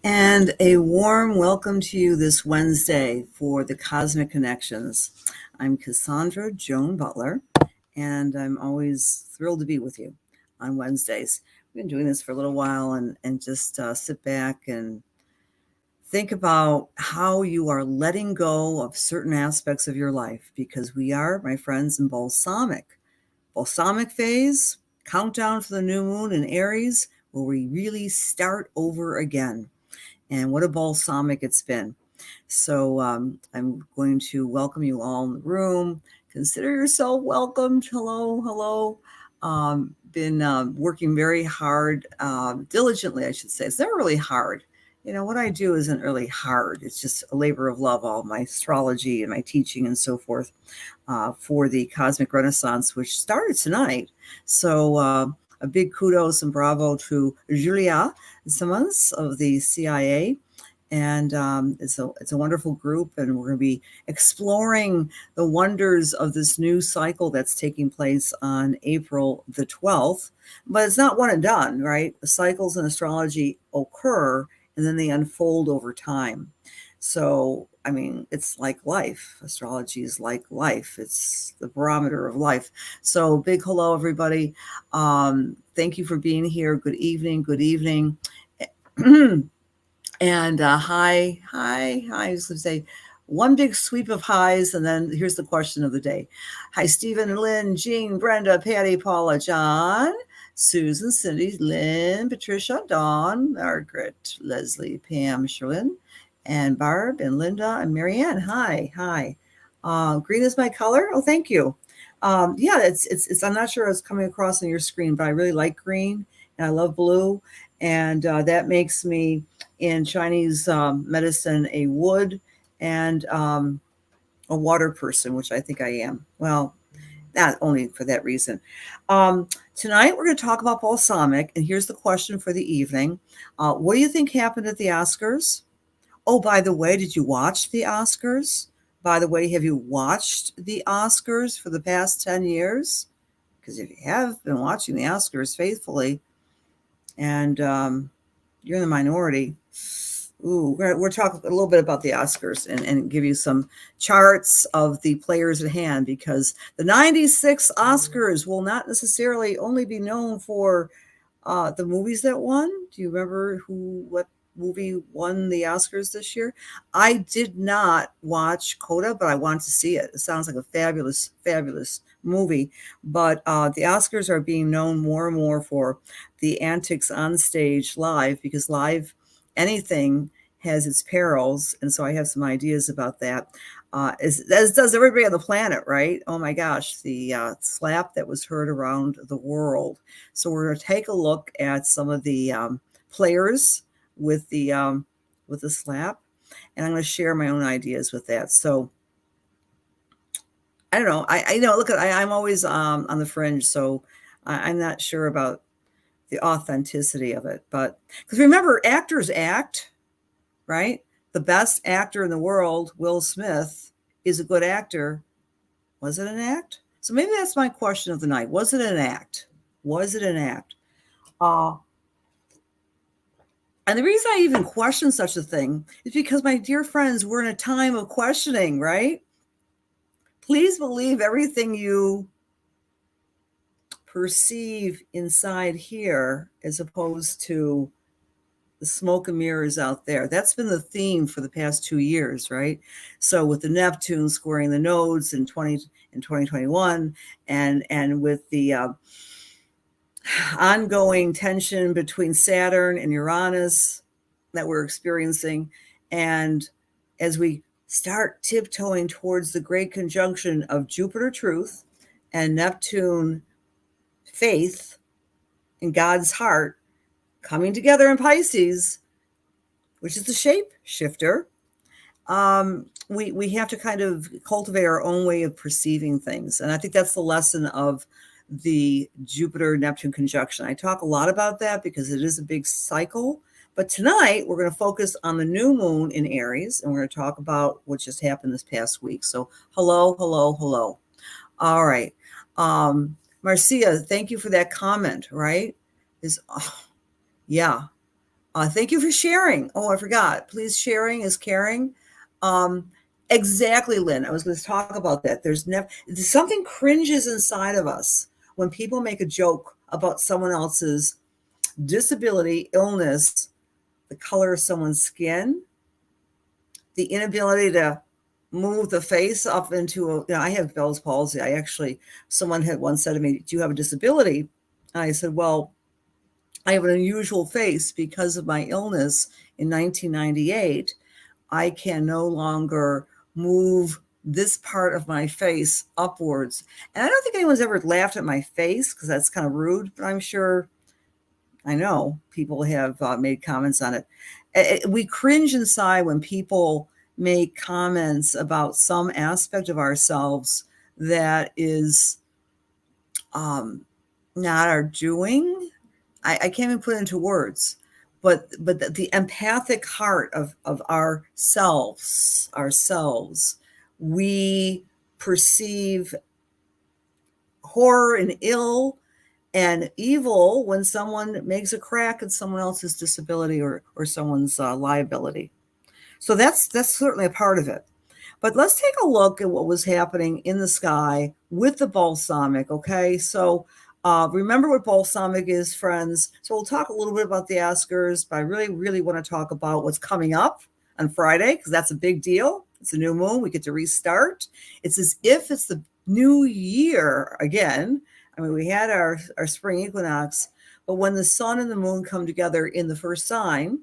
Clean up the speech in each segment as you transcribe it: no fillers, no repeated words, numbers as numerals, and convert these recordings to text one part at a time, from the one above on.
And a warm welcome to you this Wednesday for the Cosmic Connections. I'm Cassandra Joan Butler, and I'm always thrilled to be with you on Wednesdays. We've been doing this for a little while and just sit back and think about how you are letting go of certain aspects of your life, because we are, my friends, in balsamic phase, countdown for the new moon in Aries, where we really start over again. And what a balsamic it's been. So I'm going to welcome you all in the room. Consider yourself welcomed. Hello, hello. Been working very hard, diligently, I should say. It's never really hard. You know, what I do isn't really hard. It's just a labor of love, all my astrology and my teaching and so forth, for the Cosmic Renaissance, which started tonight. So a big kudos and bravo to Julia Simmons of the CIA. And it's a wonderful group, and we're going to be exploring the wonders of this new cycle that's taking place on April the 12th. But it's not one and done, right? The cycles in astrology occur, and then they unfold over time. So, I mean, it's like life. Astrology is like life. It's the barometer of life. So big hello, everybody. Thank you for being here. Good evening. Good evening. And hi. I was going to say one big sweep of highs, and then here's the question of the day. Hi, Stephen, Lynn, Jean, Brenda, Patty, Paula, John, Susan, Cindy, Lynn, Patricia, Dawn, Margaret, Leslie, Pam, Sherlyn, and Barb, and Linda, and Marianne. Hi. Green is my color. Oh, thank you. Yeah, it's. I'm not sure it's coming across on your screen, but I really like green, and I love blue, and that makes me, in Chinese medicine, a wood and a water person, which I think I am. Well, not only for that reason. Tonight, we're going to talk about balsamic, and here's the question for the evening. What do you think happened at the Oscars? Oh, by the way, did you watch the Oscars? By the way, have you watched the Oscars for the past 10 years? Because if you have been watching the Oscars faithfully, and you're in the minority, we're talking a little bit about the Oscars and give you some charts of the players at hand, because the 96 Oscars will not necessarily only be known for the movies that won. Do you remember what movie won the Oscars this year? I did not watch Coda, but I want to see it. It sounds like a fabulous, fabulous movie. But the Oscars are being known more and more for the antics on stage live, because live anything has its perils. And so I have some ideas about that. As does everybody on the planet, right? Oh my gosh, the slap that was heard around the world. So we're going to take a look at some of the players with the slap, and I'm going to share my own ideas with that. So I don't know. I know. Look, I'm always on the fringe, so I'm not sure about the authenticity of it. But because remember, actors act, right? The best actor in the world, Will Smith, is a good actor. Was it an act? So maybe that's my question of the night. Was it an act? Was it an act? And the reason I even question such a thing is because, my dear friends, we're in a time of questioning, right? Please believe everything you perceive inside here, as opposed to the smoke and mirrors out there. That's been the theme for the past 2 years, right? So with the Neptune squaring the nodes in 2021, and with the ongoing tension between Saturn and Uranus that we're experiencing, and as we start tiptoeing towards the great conjunction of Jupiter truth and Neptune faith in God's heart coming together in Pisces, which is the shape shifter, we have to kind of cultivate our own way of perceiving things. And I think that's the lesson of the Jupiter-Neptune conjunction. I talk a lot about that because it is a big cycle. But tonight, we're going to focus on the new moon in Aries, and we're going to talk about what just happened this past week. So hello. All right. Marcia, thank you for that comment, right? Yeah. Thank you for sharing. Oh, I forgot. Please, sharing is caring. Um, exactly, Lynn. I was going to talk about that. There's never something cringes inside of us when people make a joke about someone else's disability, illness, the color of someone's skin, the inability to move the face up into a, I have Bell's palsy. I actually, someone had once said to me, do you have a disability? And I said, well, I have an unusual face because of my illness in 1998. I can no longer move this part of my face upwards. And I don't think anyone's ever laughed at my face because that's kind of rude, but I'm sure, I know people have made comments on it. We cringe inside when people make comments about some aspect of ourselves that is not our doing. I can't even put it into words, but the empathic heart of ourselves, we perceive horror and ill and evil when someone makes a crack at someone else's disability or someone's liability. So that's certainly a part of it. But let's take a look at what was happening in the sky with the balsamic, okay? So remember what balsamic is, friends. So we'll talk a little bit about the Oscars, but I really, really want to talk about what's coming up on Friday because that's a big deal. It's a new moon. We get to restart. It's as if it's the new year again. I mean, we had our spring equinox, but when the sun and the moon come together in the first sign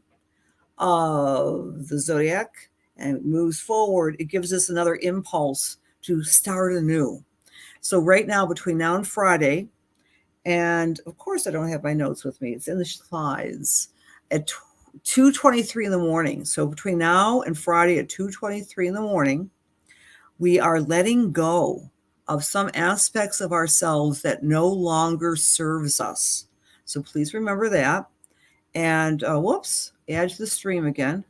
of the zodiac and moves forward, it gives us another impulse to start anew. So right now, between now and Friday, and of course I don't have my notes with me, it's in the slides, at 2:23 in the morning. So between now and Friday at 2:23 in the morning, we are letting go of some aspects of ourselves that no longer serves us. So please remember that. And whoops, add to the stream again,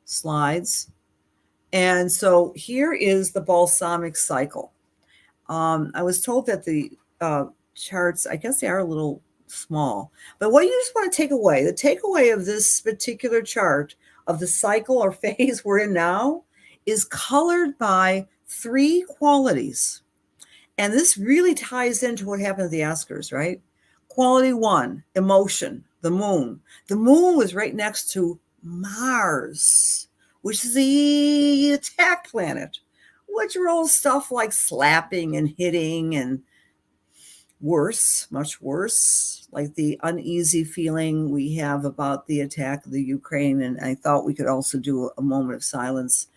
slides. And so here is the balsamic cycle. I was told that the charts, I guess they are a little small, but what you just want to take away, the takeaway of this particular chart of the cycle or phase we're in now is colored by three qualities. And this really ties into what happened at the Oscars, right? Quality one, emotion, the moon. The moon was right next to Mars, which is the attack planet, which rolls stuff like slapping and hitting and worse, much worse, like the uneasy feeling we have about the attack of the Ukraine. And I thought we could also do a moment of silence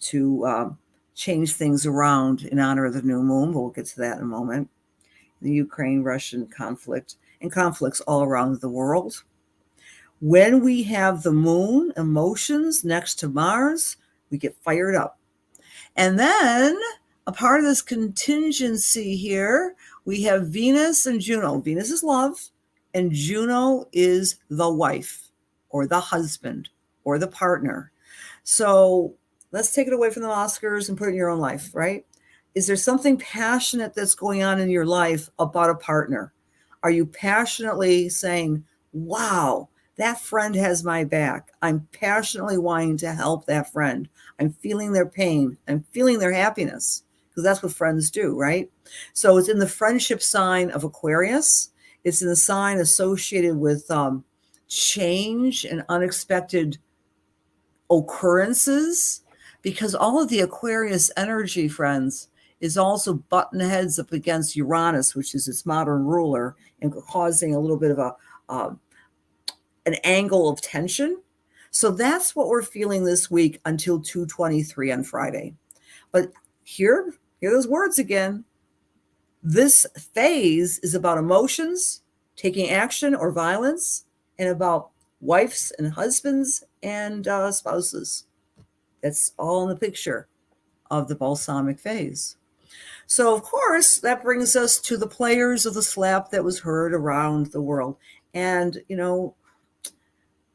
to change things around in honor of the new moon. But we'll get to that in a moment. The Ukraine-Russian conflict and conflicts all around the world. When we have the moon, emotions next to Mars, we get fired up. And then a part of this contingency here, we have Venus and Juno. Venus is love, and Juno is the wife or the husband or the partner. So let's take it away from the Oscars and put it in your own life, right? Is there something passionate that's going on in your life about a partner? Are you passionately saying, wow, that friend has my back. I'm passionately wanting to help that friend. I'm feeling their pain. I'm feeling their happiness because that's what friends do, right? So it's in the friendship sign of Aquarius. It's in the sign associated with change and unexpected occurrences, because all of the Aquarius energy, friends, is also button heads up against Uranus, which is its modern ruler, and causing a little bit of an angle of tension. So that's what we're feeling this week until 2:23 on Friday. But hear those words again. This phase is about emotions, taking action or violence, and about wives and husbands and spouses. That's all in the picture of the balsamic phase. So, of course, that brings us to the players of the slap that was heard around the world. And,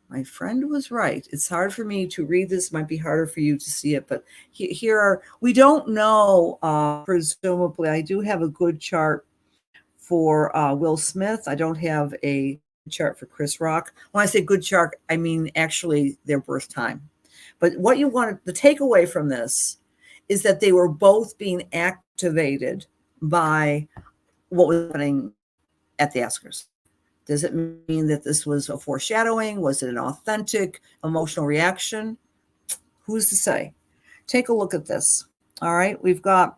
my friend was right. It's hard for me to read this. It might be harder for you to see it. But here are, we don't know, presumably, I do have a good chart for Will Smith. I don't have a chart for Chris Rock. When I say good chart, I mean actually their birth time. But what you want, the takeaway from this is that they were both being activated by what was happening at the Oscars. Does it mean that this was a foreshadowing? Was it an authentic emotional reaction? Who's to say? Take a look at this. All right, we've got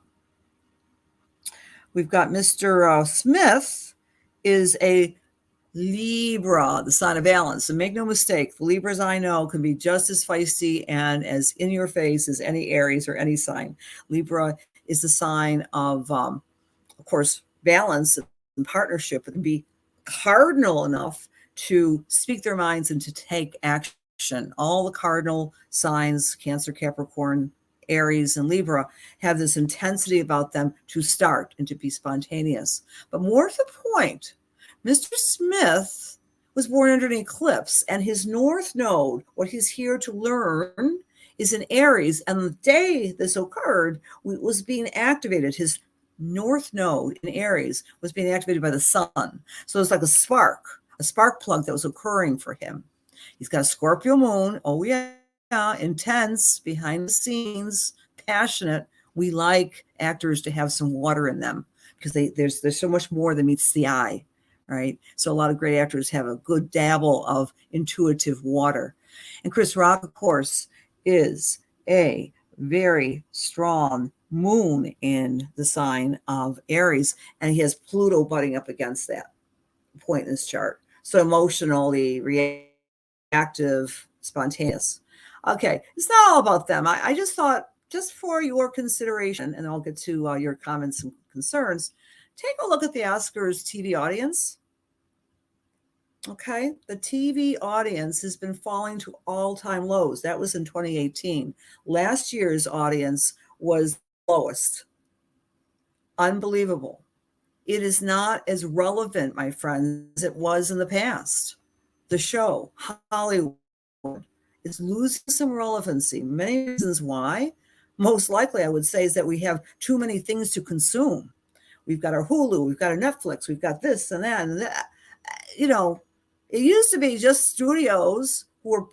Mr. Smith is a Libra, the sign of balance. And make no mistake, the Libras I know can be just as feisty and as in your face as any Aries or any sign. Libra is the sign of course, balance and partnership, but can be cardinal enough to speak their minds and to take action. All the cardinal signs, Cancer, Capricorn, Aries, and Libra, have this intensity about them to start and to be spontaneous. But more to the point, Mr. Smith was born under an eclipse, and his North Node, what he's here to learn, is in Aries. And the day this occurred was being activated. His North Node in Aries was being activated by the sun. So it's like a spark plug that was occurring for him. He's got a Scorpio moon. Oh, yeah, intense, behind the scenes, passionate. We like actors to have some water in them because there's so much more than meets the eye. Right. So a lot of great actors have a good dabble of intuitive water. And Chris Rock, of course, is a very strong moon in the sign of Aries, and he has Pluto butting up against that point in his chart. So emotionally reactive, spontaneous. Okay. It's not all about them. I just thought, just for your consideration, and I'll get to your comments and concerns, take a look at the Oscars TV audience. Okay, the TV audience has been falling to all-time lows. That was in 2018. Last year's audience was lowest. Unbelievable. It is not as relevant, my friends, as it was in the past. The show, Hollywood, is losing some relevancy. Many reasons why. Most likely, I would say, is that we have too many things to consume. We've got our Hulu, we've got our Netflix, we've got this and that and that. It used to be just studios who were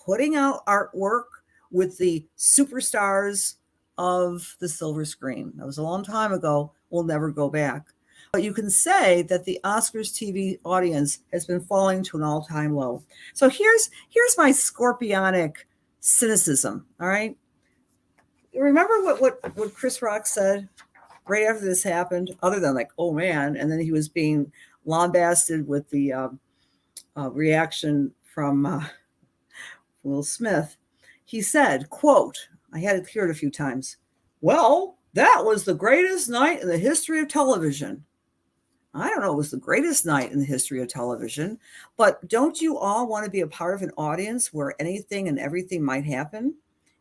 putting out artwork with the superstars of the silver screen. That was a long time ago. We'll never go back. But you can say that the Oscars TV audience has been falling to an all-time low. So here's my scorpionic cynicism, all right? Remember what Chris Rock said right after this happened, other than like, oh, man, and then he was being lambasted with the reaction from Will Smith. He said, quote, I had to hear it a few times, well, that was the greatest night in the history of television. I don't know, it was the greatest night in the history of television, but don't you all want to be a part of an audience where anything and everything might happen?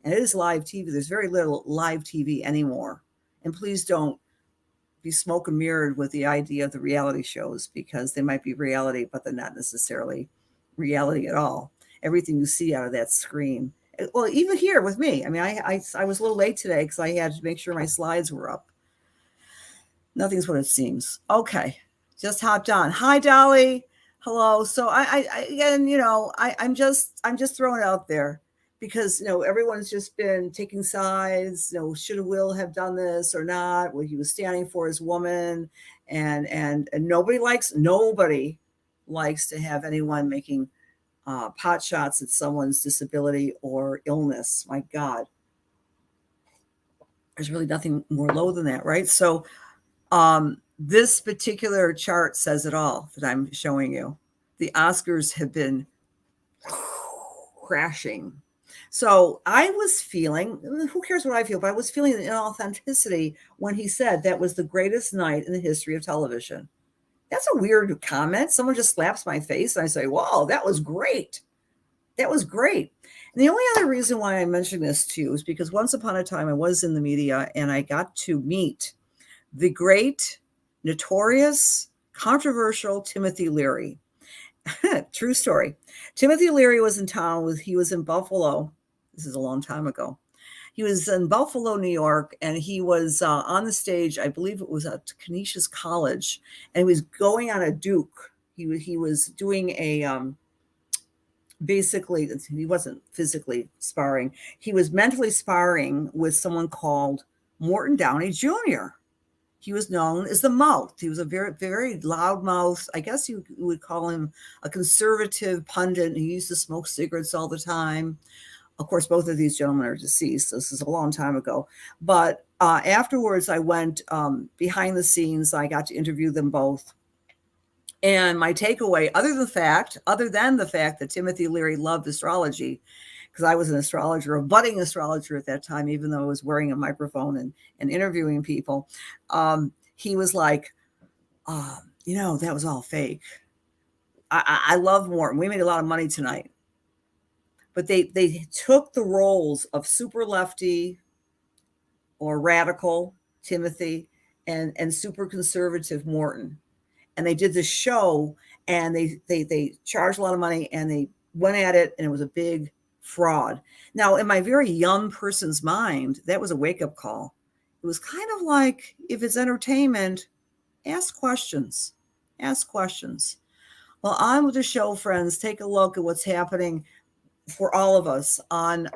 And it is live TV. There's very little live TV anymore. And please don't be smoke and mirrored with the idea of the reality shows, because they might be reality, but they're not necessarily reality at all. Everything you see out of that screen. Well, even here with me, I mean, I was a little late today because I had to make sure my slides were up. Nothing's what it seems. Okay, just hopped on. Hi, Dolly. Hello. So I'm just throwing it out there because everyone's just been taking sides. Should Will have done this or not? Well, he was standing for his woman, and nobody likes to have anyone making pot shots at someone's disability or illness. My God, there's really nothing more low than that, right? So this particular chart says it all that I'm showing you. The Oscars have been crashing. So I was feeling, who cares what I feel, but I was feeling an inauthenticity when he said that was the greatest night in the history of television. That's a weird comment. Someone just slaps my face and I say, wow, that was great. That was great. And the only other reason why I mentioned this to you is because once upon a time I was in the media and I got to meet the great, notorious, controversial Timothy Leary. True story. Timothy Leary was in town. He was in Buffalo. This is a long time ago. He was in Buffalo, New York, and he was on the stage. I believe it was at Canisius College, and he was going on a Duke. He was doing a basically, he wasn't physically sparring. He was mentally sparring with someone called Morton Downey Jr. He was known as the mouth. He was a very, very loud mouth. I guess you would call him a conservative pundit. He used to smoke cigarettes all the time. Of course, both of these gentlemen are deceased. This is a long time ago. But afterwards, I went behind the scenes. I got to interview them both. And my takeaway, other than the fact that Timothy Leary loved astrology, because I was an astrologer, a budding astrologer at that time, even though I was wearing a microphone and interviewing people, he was like, that was all fake. I love Morton. We made a lot of money tonight. But they took the roles of super lefty or radical Timothy and super conservative Morton. And they did this show, and they charged a lot of money, and they went at it, and it was a big fraud. Now, in my very young person's mind, that was a wake-up call. It was kind of like, if it's entertainment, ask questions. Ask questions. Well, on with the show, friends. Take a look at what's happening for all of us on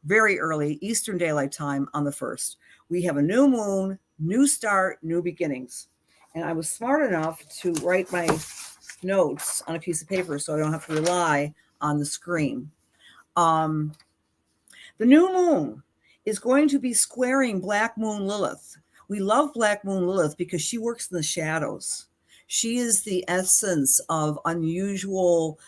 very early Eastern Daylight Time on the 1st. We have a new moon, new start, new beginnings. And I was smart enough to write my notes on a piece of paper so I don't have to rely on the screen. The new moon is going to be squaring Black Moon Lilith. We love Black Moon Lilith because she works in the shadows. She is the essence of unusual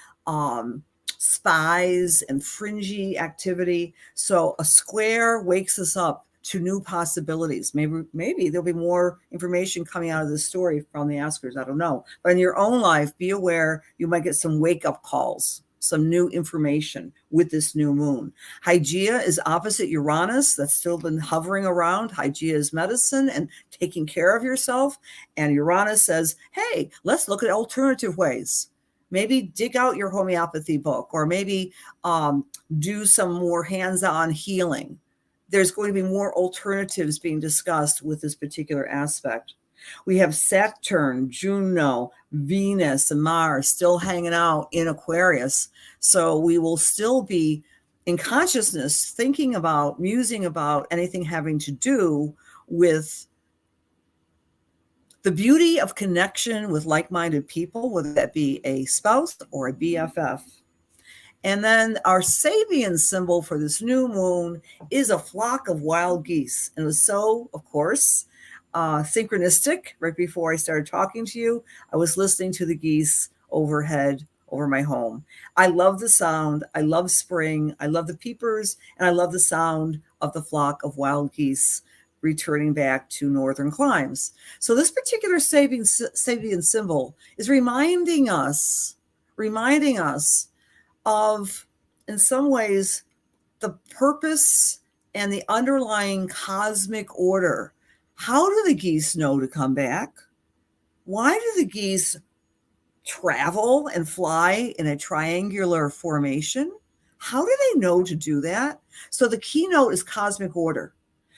spies and fringy activity. So a square wakes us up to new possibilities. Maybe there'll be more information coming out of this story from the askers. I don't know. But in your own life, be aware you might get some wake-up calls, some new information with this new moon. Hygeia is opposite Uranus. That's still been hovering around. Hygeia is medicine and taking care of yourself. And Uranus says, hey, let's look at alternative ways. Maybe dig out your homeopathy book, or maybe do some more hands-on healing. There's going to be more alternatives being discussed with this particular aspect. We have Saturn, Juno, Venus, and Mars still hanging out in Aquarius. So we will still be in consciousness thinking about, musing about anything having to do with the beauty of connection with like-minded people, whether that be a spouse or a BFF. And then our Sabian symbol for this new moon is a flock of wild geese. And it was so, of course, synchronistic. Right before I started talking to you, I was listening to the geese overhead over my home. I love the sound. I love spring. I love the peepers. And I love the sound of the flock of wild geese returning back to northern climes. So this particular Sabian symbol is reminding us of, in some ways, the purpose and the underlying cosmic order. How do the geese know to come back? Why do the geese travel and fly in a triangular formation? How do they know to do that? So the keynote is cosmic order.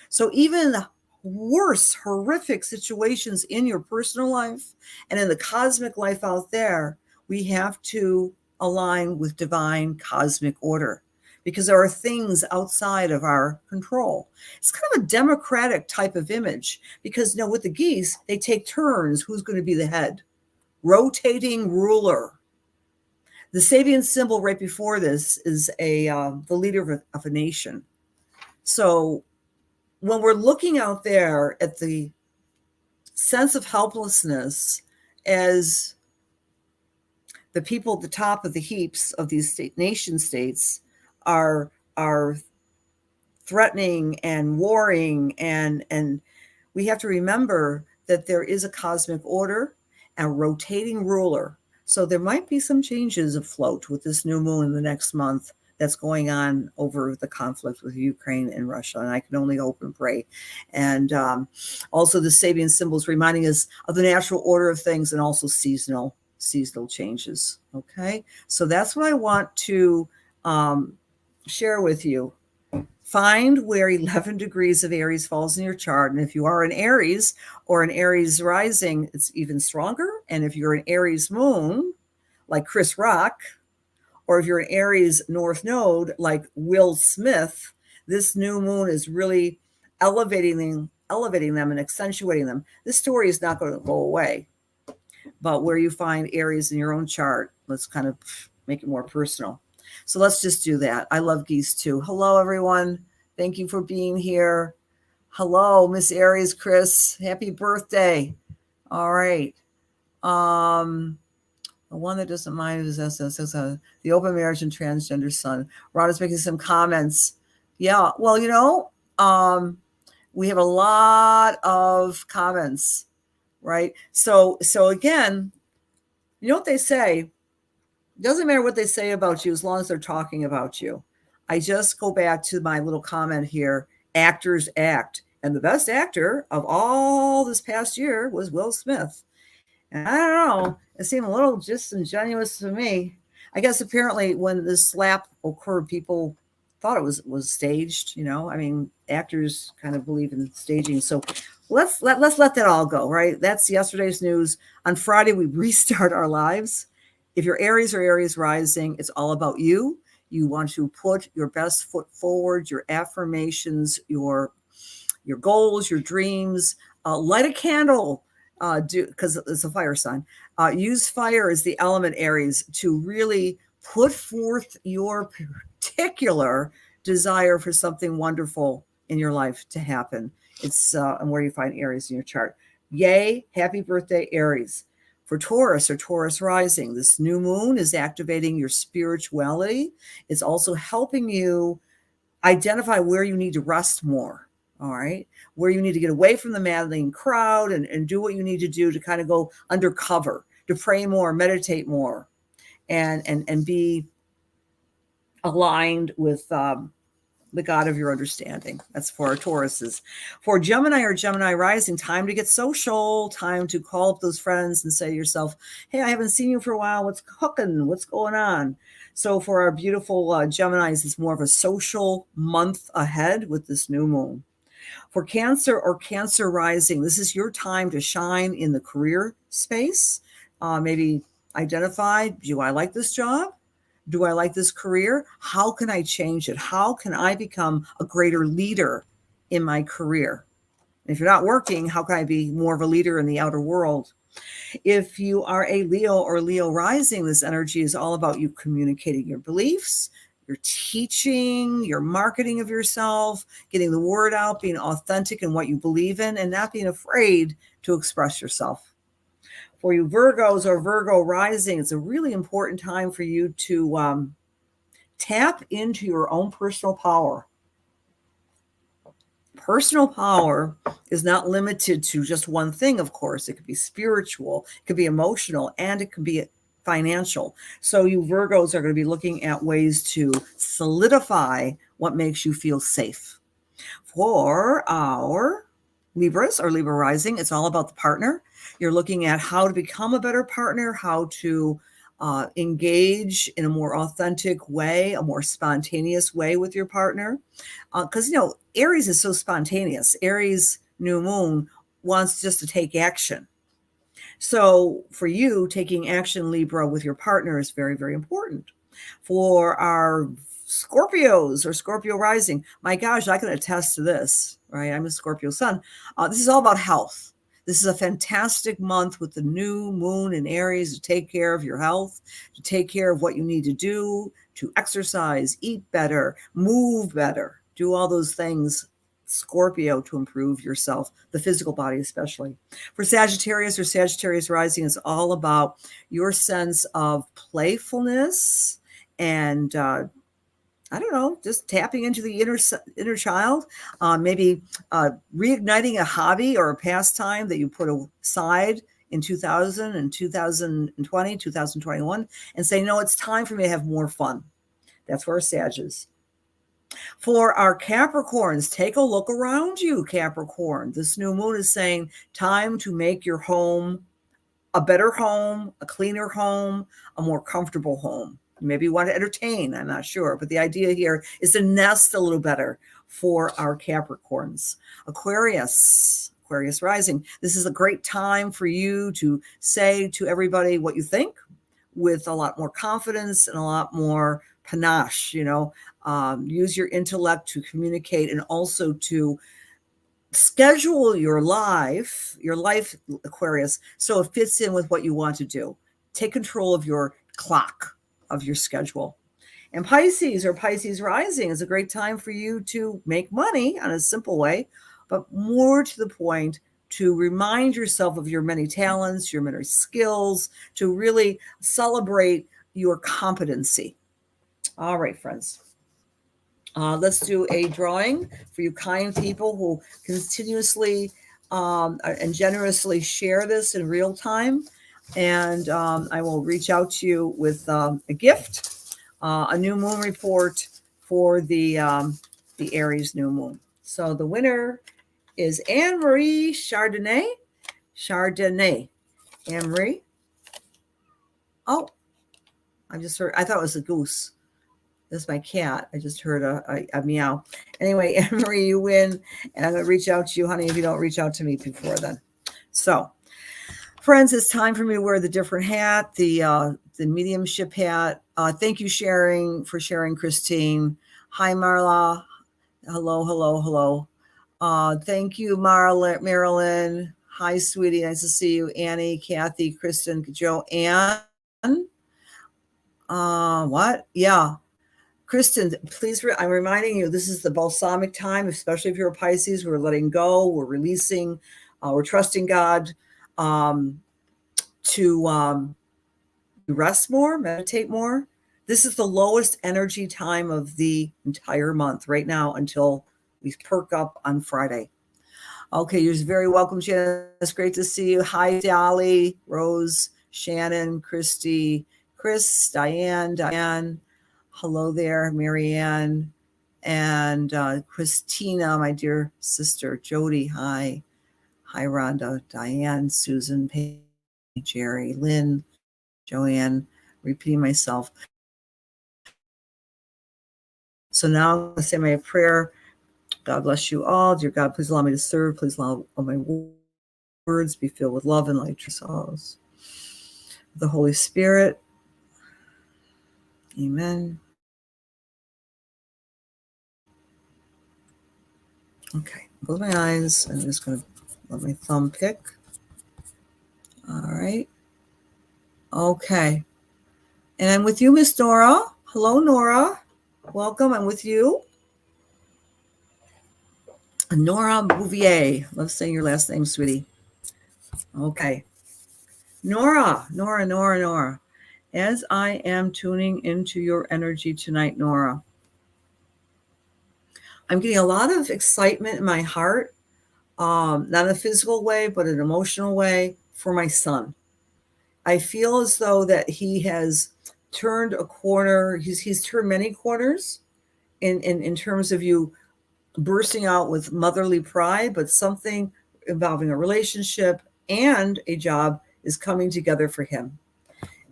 So even worse, horrific situations in your personal life and in the cosmic life out there, we have to align with divine cosmic order, because there are things outside of our control. It's kind of a democratic type of image, because with the geese, they take turns. Who's going to be the head? Rotating ruler. The Sabian symbol right before this is the leader of a nation. So when we're looking out there at the sense of helplessness as the people at the top of the heaps of these nation states are threatening and warring, and we have to remember that there is a cosmic order and a rotating ruler. So there might be some changes afloat with this new moon in the next month that's going on over the conflict with Ukraine and Russia. And I can only hope and pray. And also the Sabian symbols reminding us of the natural order of things, and also seasonal changes. Okay. So that's what I want to share with you Find where 11 degrees of Aries falls in your chart. And if you are an Aries or an Aries rising, it's even stronger. And if you're an Aries moon, like Chris Rock, or if you're an Aries North Node, like Will Smith, this new moon is really elevating them and accentuating them. This story is not going to go away. But where you find Aries in your own chart, let's kind of make it more personal. So let's just do that. I love geese too. Hello, everyone. Thank you for being here. Hello, Miss Aries, Chris. Happy birthday. All right. The one that doesn't mind is the open marriage and transgender son. Ron is making some comments. Yeah, well, we have a lot of comments, right? So again, you know what they say? It doesn't matter what they say about you as long as they're talking about you. I just go back to my little comment here. Actors act. And the best actor of all this past year was Will Smith. And I don't know, it seemed a little disingenuous to me. I guess apparently when this slap occurred, people thought it was staged. I mean, actors kind of believe in staging. So let's let that all go, right? That's yesterday's news. On Friday, we restart our lives. If you're Aries or Aries rising, it's all about you. You want to put your best foot forward, your affirmations, your goals, your dreams. Light a candle, because it's a fire sign. Use fire as the element, Aries, to really put forth your particular desire for something wonderful in your life to happen. It's and where you find Aries in your chart. Yay, happy birthday, Aries. For Taurus or Taurus rising, this new moon is activating your spirituality. It's also helping you identify where you need to rest more. All right. Where you need to get away from the maddening crowd and do what you need to do to kind of go undercover, to pray more, meditate more, and be aligned with the God of your understanding. That's for our Tauruses. For Gemini or Gemini rising, time to get social, time to call up those friends and say to yourself, hey, I haven't seen you for a while. What's cooking? What's going on? So for our beautiful Geminis, it's more of a social month ahead with this new moon. For Cancer or Cancer rising, this is your time to shine in the career space. Maybe identify, do I like this job? Do I like this career? How can I change it? How can I become a greater leader in my career? And if you're not working, how can I be more of a leader in the outer world? If you are a Leo or Leo rising, this energy is all about you communicating your beliefs, your teaching, your marketing of yourself, getting the word out, being authentic in what you believe in, and not being afraid to express yourself. For you Virgos or Virgo rising, it's a really important time for you to tap into your own personal power. Personal power is not limited to just one thing, of course. It could be spiritual, it could be emotional, and it could be financial. So you Virgos are going to be looking at ways to solidify what makes you feel safe. For our Libras or Libra rising, it's all about the partner. You're looking at how to become a better partner, how to engage in a more authentic way, a more spontaneous way with your partner. Because, Aries is so spontaneous. Aries new moon wants just to take action. So for you, taking action, Libra, with your partner is very, very important. For our Scorpios or Scorpio rising, my gosh, I can attest to this, right? I'm a Scorpio sun. This is all about health. This is a fantastic month with the new moon in Aries to take care of your health, to take care of what you need to do, to exercise, eat better, move better, do all those things, Scorpio, to improve yourself, the physical body especially. For Sagittarius or Sagittarius rising, it's all about your sense of playfulness and I don't know, just tapping into the inner child, maybe reigniting a hobby or a pastime that you put aside in 2000 and 2020, 2021, and say, no, it's time for me to have more fun. That's where our Sag is. For our Capricorns, take a look around you, Capricorn. This new moon is saying time to make your home a better home, a cleaner home, a more comfortable home. Maybe you want to entertain. I'm not sure. But the idea here is to nest a little better for our Capricorns. Aquarius rising. This is a great time for you to say to everybody what you think with a lot more confidence and a lot more panache. Use your intellect to communicate and also to schedule your life, Aquarius, so it fits in with what you want to do. Take control of your clock, of your schedule. And Pisces rising is a great time for you to make money on a simple way, but more to the point, to remind yourself of your many talents, your many skills, to really celebrate your competency. All right, friends. Let's do a drawing for you kind people who continuously and generously share this in real time. And I will reach out to you with a gift, a new moon report for the Aries new moon. So the winner is Anne-Marie Chardonnay. Anne-Marie. Oh, I just heard, I thought it was a goose. That's my cat. I just heard a meow. Anyway, Anne-Marie, you win. And I'm going to reach out to you, honey, if you don't reach out to me before then. So, friends, it's time for me to wear the different hat, the mediumship hat. Thank you for sharing, Christine. Hi, Marla. Hello. Thank you, Marilyn. Hi, sweetie. Nice to see you. Annie, Kathy, Kristen, Joanne. What? Yeah. Kristen, please, I'm reminding you, this is the balsamic time, especially if you're a Pisces. We're letting go, we're releasing, we're trusting God to rest more, meditate more. This is the lowest energy time of the entire month right now until we perk up on Friday. Okay, you're very welcome, Shannon. It's great to see you. Hi, Dolly, Rose, Shannon, Christy, Chris, Diane. Hello there, Marianne, and Christina, my dear sister. Jody, hi. Hi, Rhonda, Diane, Susan, Paige, Jerry, Lynn, Joanne, repeating myself. So now I'm going to say my prayer. God bless you all. Dear God, please allow me to serve. Please allow all my words be filled with love and light to souls. The Holy Spirit. Amen. Okay, close my eyes. I'm just going to let my thumb pick. All right. Okay. And I'm with you, Miss Nora. Hello, Nora. Welcome. I'm with you. Nora Bouvier. Love saying your last name, sweetie. Okay. Nora. As I am tuning into your energy tonight, Nora, I'm getting a lot of excitement in my heart, not in a physical way, but an emotional way for my son. I feel as though that he has turned a corner. He's turned many corners in terms of you bursting out with motherly pride, but something involving a relationship and a job is coming together for him.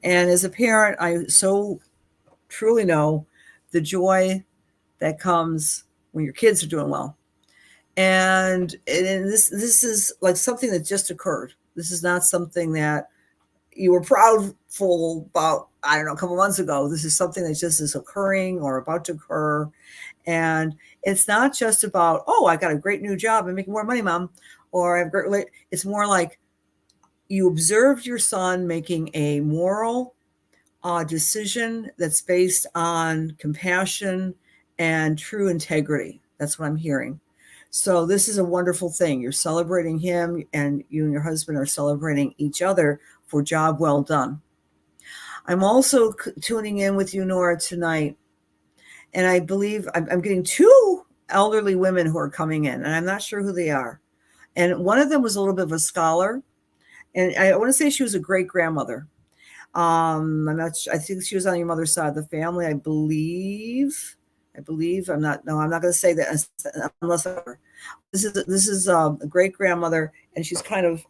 And as a parent, I so truly know the joy that comes when your kids are doing well. And this is like something that just occurred. This is not something that you were proudful about, I don't know, a couple months ago. This is something that just is occurring or about to occur. And it's not just about, oh, I got a great new job and making more money, Mom, or I have great. It's more like you observed your son making a moral decision that's based on compassion and true integrity. That's what I'm hearing. So this is a wonderful thing. You're celebrating him, and you and your husband are celebrating each other for job well done. I'm also tuning in with you, Nora, tonight. And I believe I'm getting two elderly women who are coming in, and I'm not sure who they are. And one of them was a little bit of a scholar. And I want to say she was a great grandmother. I'm not sure. I think she was on your mother's side of the family. I believe. I'm not going to say that unless this is a great grandmother, and she's kind of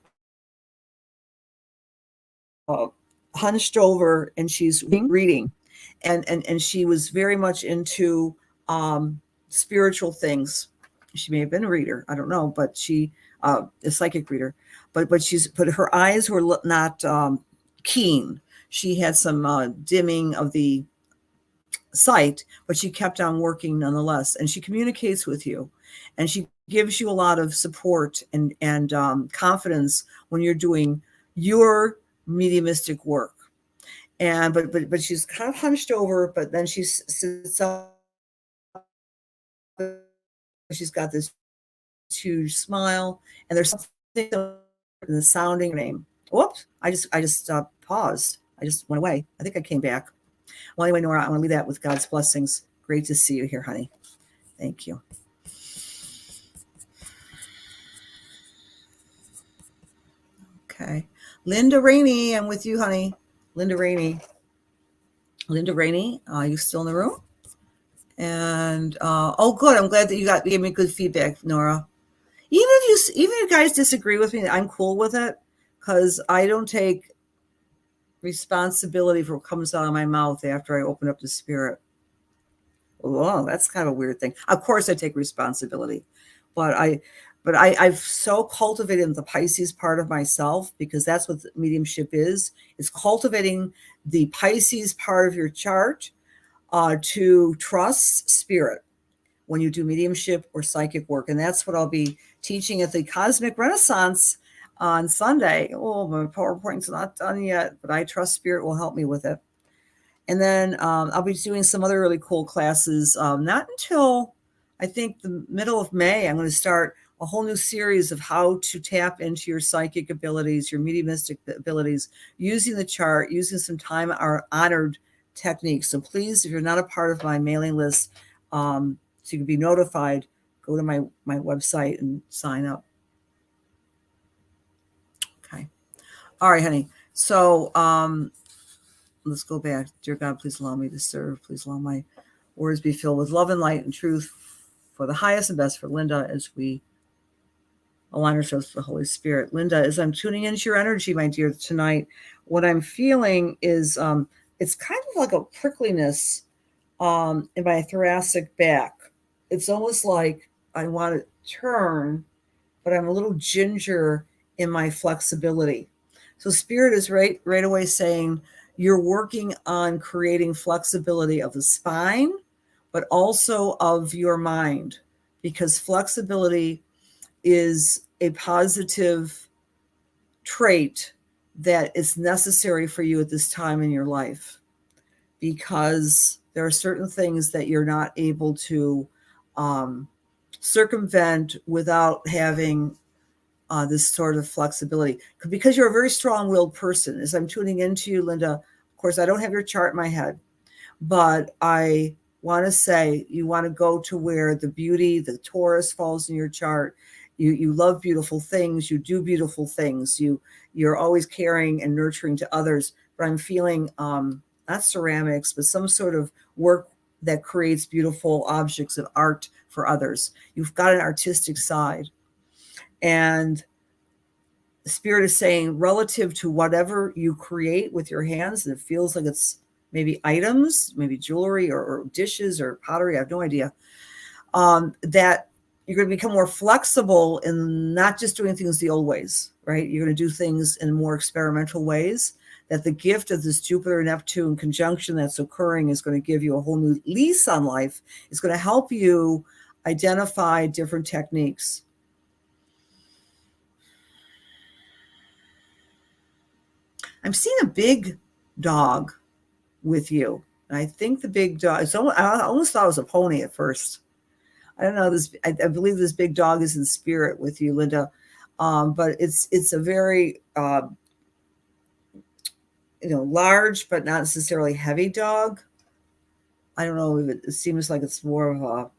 hunched over, and she's reading. and she was very much into spiritual things. She may have been a reader, I don't know, but she a psychic reader, but her eyes were not keen. She had some dimming of the sight, but she kept on working nonetheless. And she communicates with you, and she gives you a lot of support and confidence when you're doing your mediumistic work. And but she's kind of hunched over, but then she sits up. She's got this huge smile, and there's something in the sounding name. Whoops! I just paused. I just went away. I think I came back. Well, anyway, Nora, I want to leave that with God's blessings. Great to see you here, honey. Thank you. Okay. Linda Rainey, I'm with you, honey. Linda Rainey. Linda Rainey, are you still in the room? And oh, good. I'm glad that you gave me good feedback, Nora. Even if you guys disagree with me, I'm cool with it, because I don't take responsibility for what comes out of my mouth after I open up to spirit. Oh, that's kind of a weird thing. Of course, I take responsibility, but I've so cultivated the Pisces part of myself, because that's what mediumship is. It's cultivating the Pisces part of your chart to trust spirit when you do mediumship or psychic work. And that's what I'll be teaching at the Cosmic Renaissance on Sunday. Oh, my PowerPoint's not done yet, but I trust spirit will help me with it. And then I'll be doing some other really cool classes. Not until I think the middle of May, I'm going to start a whole new series of how to tap into your psychic abilities, your mediumistic abilities, using the chart, using some time-honored techniques. So please, if you're not a part of my mailing list, so you can be notified, go to my website and sign up. Okay. All right, honey. So let's go back. Dear God, please allow me to serve. Please allow my words be filled with love and light and truth for the highest and best for Linda as we align ourselves with the Holy Spirit. Linda, as I'm tuning into your energy, my dear, tonight, what I'm feeling is it's kind of like a prickliness in my thoracic back. It's almost like I want to turn, but I'm a little ginger in my flexibility. So Spirit is right away saying you're working on creating flexibility of the spine, but also of your mind, because flexibility is a positive trait that is necessary for you at this time in your life, because there are certain things that you're not able to circumvent without having this sort of flexibility, because you're a very strong-willed person. As I'm tuning into you, Linda, of course, I don't have your chart in my head, but I want to say you want to go to where the beauty, the Taurus falls in your chart. You love beautiful things. You do beautiful things. You're always caring and nurturing to others. But I'm feeling not ceramics, but some sort of work that creates beautiful objects of art for others. You've got an artistic side. And the Spirit is saying, relative to whatever you create with your hands, and it feels like it's maybe items, maybe jewelry or dishes or pottery, I have no idea, that you're going to become more flexible in not just doing things the old ways, right? You're going to do things in more experimental ways, that the gift of this Jupiter-Neptune conjunction that's occurring is going to give you a whole new lease on life. It's going to help you identify different techniques. I'm seeing a big dog with you. And I think the big dog, I almost thought it was a pony at first. I don't know. I believe this big dog is in spirit with you, Linda. But it's a very, large, but not necessarily heavy dog. I don't know. It seems like it's more of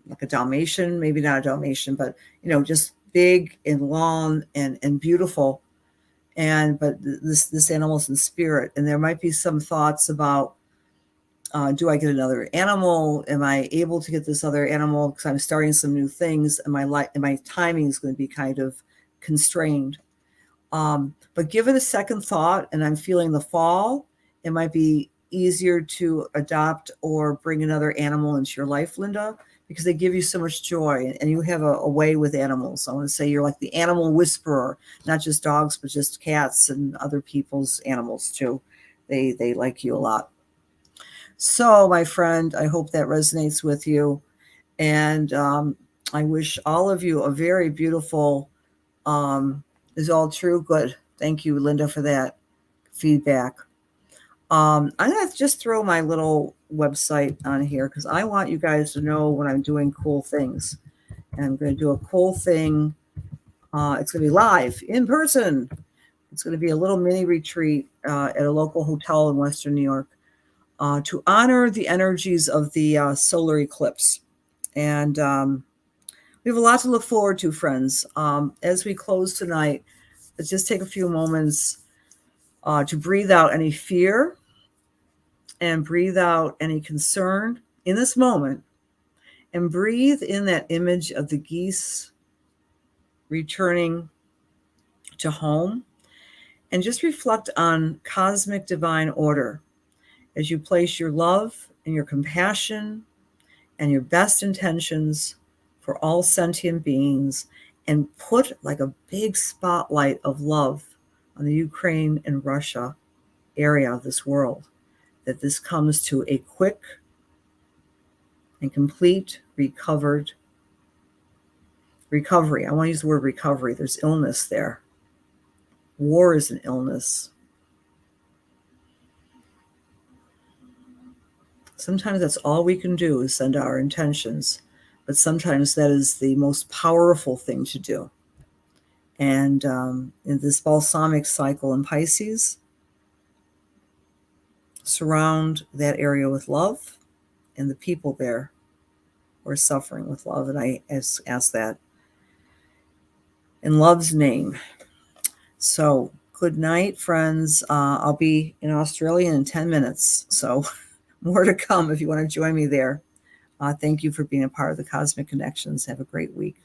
like a Dalmatian, maybe not a Dalmatian, but, just big and long and beautiful. But this animal's in spirit, and there might be some thoughts about, do I get another animal? Am I able to get this other animal? Because I'm starting some new things, and my timing is going to be kind of constrained. But give it a second thought, and I'm feeling the fall it might be easier to adopt or bring another animal into your life, Linda, because they give you so much joy, and you have a way with animals. I want to say you're like the animal whisperer, not just dogs, but just cats and other people's animals too. They like you a lot. So, my friend, I hope that resonates with you. And I wish all of you a very beautiful, is all true? Good. Thank you, Linda, for that feedback. I'm going to just throw my little website on here because I want you guys to know when I'm doing cool things. And I'm going to do a cool thing. It's going to be live in person. It's going to be a little mini retreat at a local hotel in Western New York to honor the energies of the solar eclipse. And we have a lot to look forward to, friends. As we close tonight, let's just take a few moments to breathe out any fear and breathe out any concern in this moment, and breathe in that image of the geese returning to home, and just reflect on cosmic divine order as you place your love and your compassion and your best intentions for all sentient beings, and put like a big spotlight of love on the Ukraine and Russia area of this world, that this comes to a quick and complete recovery. I want to use the word recovery. There's illness there. War is an illness. Sometimes that's all we can do is send our intentions, but sometimes that is the most powerful thing to do. And in this balsamic cycle in Pisces, surround that area with love and the people there who are suffering with love. And I ask that in love's name. So good night, friends. I'll be in Australia in 10 minutes. So more to come if you want to join me there. Thank you for being a part of the Cosmic Connections. Have a great week.